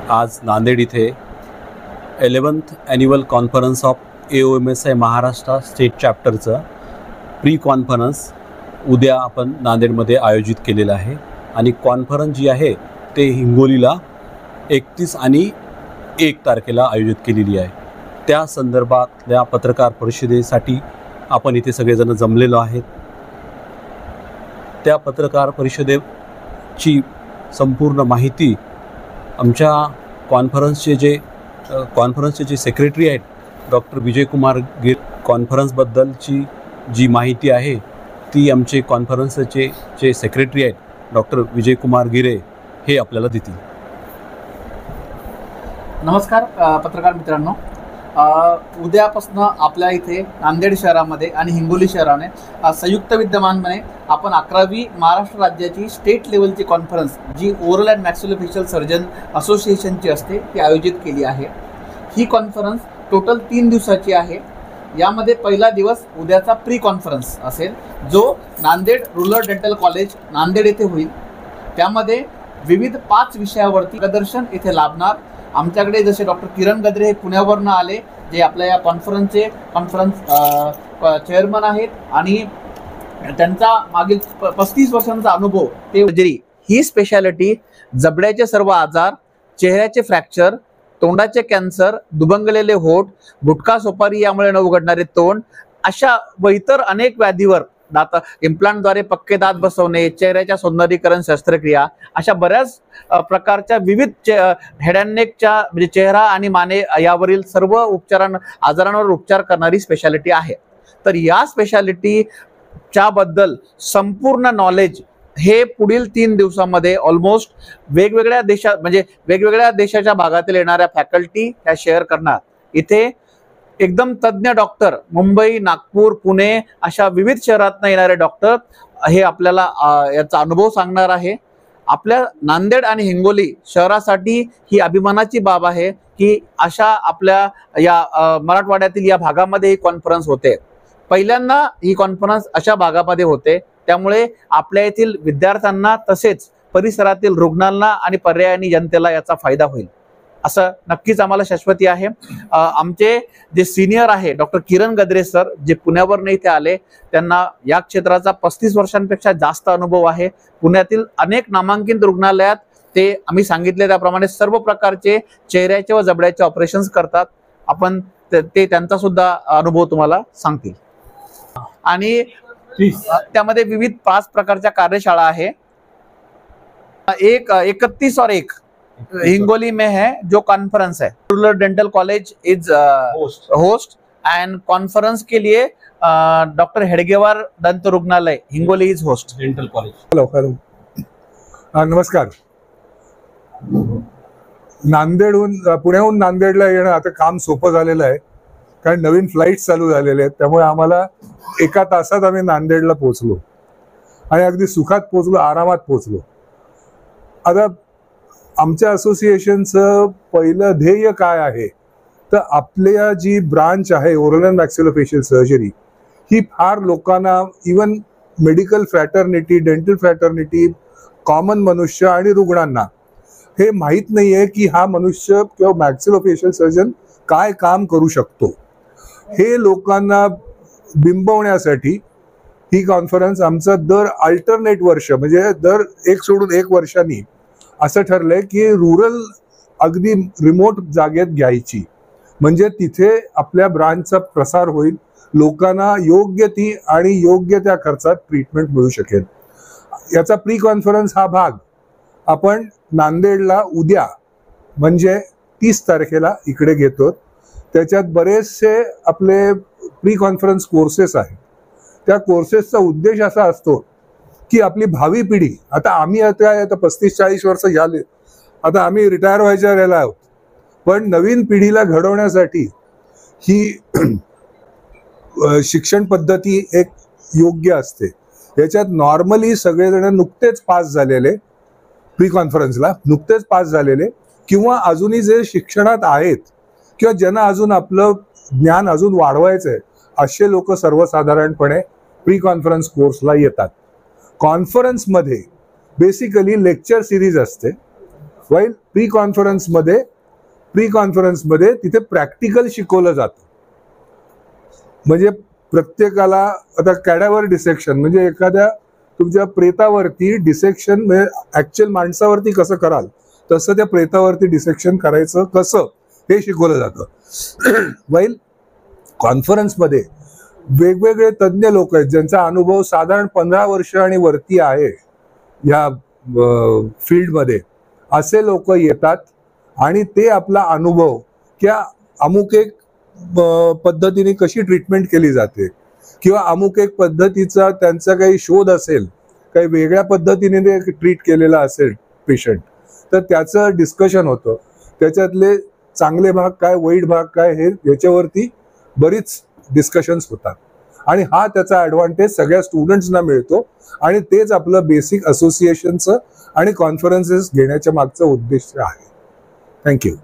आज नांदेड इथे 11th annual conference of AOMSI Maharashtra state चॅप्टरचं प्री कॉन्फरन्स उद्या आपण नांदेडमध्ये आयोजित केलेलं आहे आणि कॉन्फरन्स जी आहे ते हिंगोलीला 31 आणि 1 तारखेला आयोजित केलेली आहे। त्या संदर्भातल्या पत्रकार परिषदेसाठी आपण इथे सगळेजण जमलेलो आहेत। त्या पत्रकार परिषदेची संपूर्ण माहिती आमच्या कॉन्फरन्सचे जे सेक्रेटरी आहेत डॉक्टर विजयकुमार गिरे, कॉन्फरन्सबद्दलची जी माहिती आहे ती आमचे कॉन्फरन्सचे जे सेक्रेटरी आहेत डॉक्टर विजयकुमार गिरे हे आपल्याला देतील। नमस्कार पत्रकार मित्रांनो, उद्यापासून आपल्या इथे नांदेड शहरामध्ये आणि हिंगोली शहराने संयुक्त विद्यमानपणे आपण 11वी महाराष्ट्र राज्याची स्टेट लेवलची कॉन्फरन्स जी ओरल अँड मॅक्सिलोफेशियल सर्जन असोसिएशनची असते ती आयोजित केली आहे। ही कॉन्फरन्स टोटल 3 दिवसाची आहे। यामध्ये पहिला दिवस उद्याचा प्री कॉन्फरन्स असेल जो Nanded rural dental college Nanded येथे होईल। त्यामध्ये विविध 5 विषयावरती प्रदर्शन इथे लाभणार। आमच्याकडे जसे डॉक्टर किरण गद्रे हे पुण्यावरून आले, जे आपल्या या कॉन्फरन्स चेअरमन आहेत आणि त्यांचा मागील 35 वर्षांचा अनुभव ते सर्जरी ही स्पेशालिटी जबड्याचे सर्व आजार, चेहऱ्याचे फ्रॅक्चर, तोंडाचे कॅन्सर, दुबंगलेले होठ, गुटखा सुपारी यामुळे न उघडणारे तोंड अशा व इतर अनेक व्याधीवर दात इम्प्लांटद्वारे पक्के दात बसवणे, चेहऱ्याच्या सौंदर्यीकरण शस्त्रक्रिया अशा बऱ्याच प्रकारच्या विविध हेड अँड नेकच्या म्हणजे चेहरा आणि माने यावरील सर्व आजारांवर उपचार करणारी स्पेशालिटी आहे। तर या स्पेशालिटीच्या बद्दल संपूर्ण नॉलेज हे पुढील 3 दिवसांमध्ये ऑलमोस्ट वेगवेगळ्या देशाच्या भागातील येणाऱ्या फॅकल्टी ह्या शेअर करणार। इथे एकदम तज्ञ डॉक्टर मुंबई, नागपूर, पुणे अशा विविध शहरातून येणारे डॉक्टर हे आपल्याला याचा अनुभव सांगणार आहे। आपल्या नांदेड आणि हिंगोली शहरासाठी ही अभिमानाची बाब आहे की अशा आपल्या या मराठवाड्यातील या भागामध्ये ही कॉन्फरन्स होते। पहिल्यांदा ही कॉन्फरन्स अशा भागामध्ये होते, त्यामुळे आपल्या येथील विद्यार्थ्यांना तसेच परिसरातील रुग्णांना आणि पर्यायाने जनतेला याचा फायदा होईल असं नक्कीच आम्हाला शाश्वती आहे। आमचे जे सिनियर आहे डॉक्टर किरण गद्रे सर, जे पुण्यावरून इथे आले, त्यांना या क्षेत्राचा 35 वर्षांपेक्षा जास्त अनुभव आहे। पुण्यातील अनेक नामांकित रुग्णालयात ते आम्ही सांगितले त्याप्रमाणे सर्व प्रकारचे चेहऱ्याचे व जबड्याचे ऑपरेशन्स करतात। आपण ते त्यांचा सुद्धा अनुभव तुम्हाला सांगतील आणि त्यामध्ये विविध 5 प्रकारच्या कार्यशाळा आहे। 31 और 1 हिंगोली में है जो कॉन्फ्रेंस है। Rural dental college is host and conference के लिए डॉक्टर हेडगेवार दंत रुग्णालय Hingoli is host dental college. Hello नमस्कार। पुण्याहून नांदेडला येणं आता काम सोपं झालेलं आहे, कारण नवीन फ्लाईट चालू झालेले आहेत। त्यामुळे आम्हाला 1 तासात आम्ही नांदेडला पोहोचलो आणि अगदी सुखात पोहोचलो, आरामात पोहोचलो। आता आमच्या असोसिएशनचं पहिलं ध्येय काय आहे तर आपल्या जी ब्रांच आहे ओरल अँड मॅक्सिलोफेशियल सर्जरी ही फार लोकांना, even medical fraternity, dental fraternity, common मनुष्य आणि रुग्णांना हे माहीत नाही आहे की हा मनुष्य किंवा मॅक्सिलोफेशियल सर्जन काय काम करू शकतो। हे लोकांना बिंबवण्यासाठी ही कॉन्फरन्स आमचं दर अल्टरनेट वर्ष म्हणजे दर 1 सोडून 1 वर्षांनी असं ठरलंय की रूरल अगदी रिमोट जागेत घ्यायची, म्हणजे तिथे आपल्या ब्रांचचा प्रसार होईल, लोकांना योग्य ती आणि योग्य त्या खर्चात ट्रीटमेंट मिळू शकेल। याचा प्री कॉन्फरन्स हा भाग आपण नांदेडला उद्या म्हणजे 30 तारखेला इकडे घेतो। त्याच्यात बरेचसे आपले प्री कॉन्फरन्स कोर्सेस आहेत। त्या कोर्सेसचा उद्देश असा असतो की आपली भावी पिढी, आता आम्ही आता 35-40 वर्ष झाले, आता आम्ही रिटायर व्हायच्या वेळेला आहोत, पण नवीन पिढीला घडवण्यासाठी ही शिक्षण पद्धती एक योग्य असते। याच्यात नॉर्मली सगळेजण नुकतेच पास झालेले, प्री कॉन्फरन्सला नुकतेच पास झालेले किंवा अजूनही जे शिक्षणात आहेत किंवा ज्यांना अजून आपलं ज्ञान अजून वाढवायचं आहे असे लोक सर्वसाधारणपणे प्री कॉन्फरन्स कोर्सला येतात। कॉन्फरन्समध्ये बेसिकली लेक्चर सिरीज असते, वाईल प्री कॉन्फरन्समध्ये तिथे प्रॅक्टिकल शिकवलं जातं. म्हणजे प्रत्येकाला आता कॅडावर डिसेक्शन म्हणजे एखाद्या तुमच्या प्रेतावरती डिसेक्शन म्हणजे ऍक्च्युअल माणसावरती कसं कराल तसं त्या प्रेतावरती डिसेक्शन करायचं कसं हे शिकवलं जातं. वाईल कॉन्फरन्समध्ये वेगवेगळे तज्ज्ञ लोक आहेत ज्यांचा अनुभव साधारण 15 वर्ष आणि वरती आहे या फील्डमध्ये, असे लोक येतात आणि ते आपला अनुभव किंवा अमुक एक पद्धतीने कशी ट्रीटमेंट केली जाते किंवा अमुक एक पद्धतीचा त्यांचा काही शोध असेल, काही वेगळ्या पद्धतीने ते ट्रीट केलेला असेल पेशंट, तर त्याचं डिस्कशन होतं. त्याच्यातले चांगले भाग काय, वाईट भाग काय, हे याच्यावरती बरीच डिस्कशन्स होतात. आणि हा त्याचा ऍडव्हान्टेज सगळ्या स्टुडंट्सना मिळतो आणि तेच आपलं बेसिक असोसिएशनचं आणि कॉन्फरन्सेस घेण्याच्या मागचा उद्देश आहे. थँक्यू.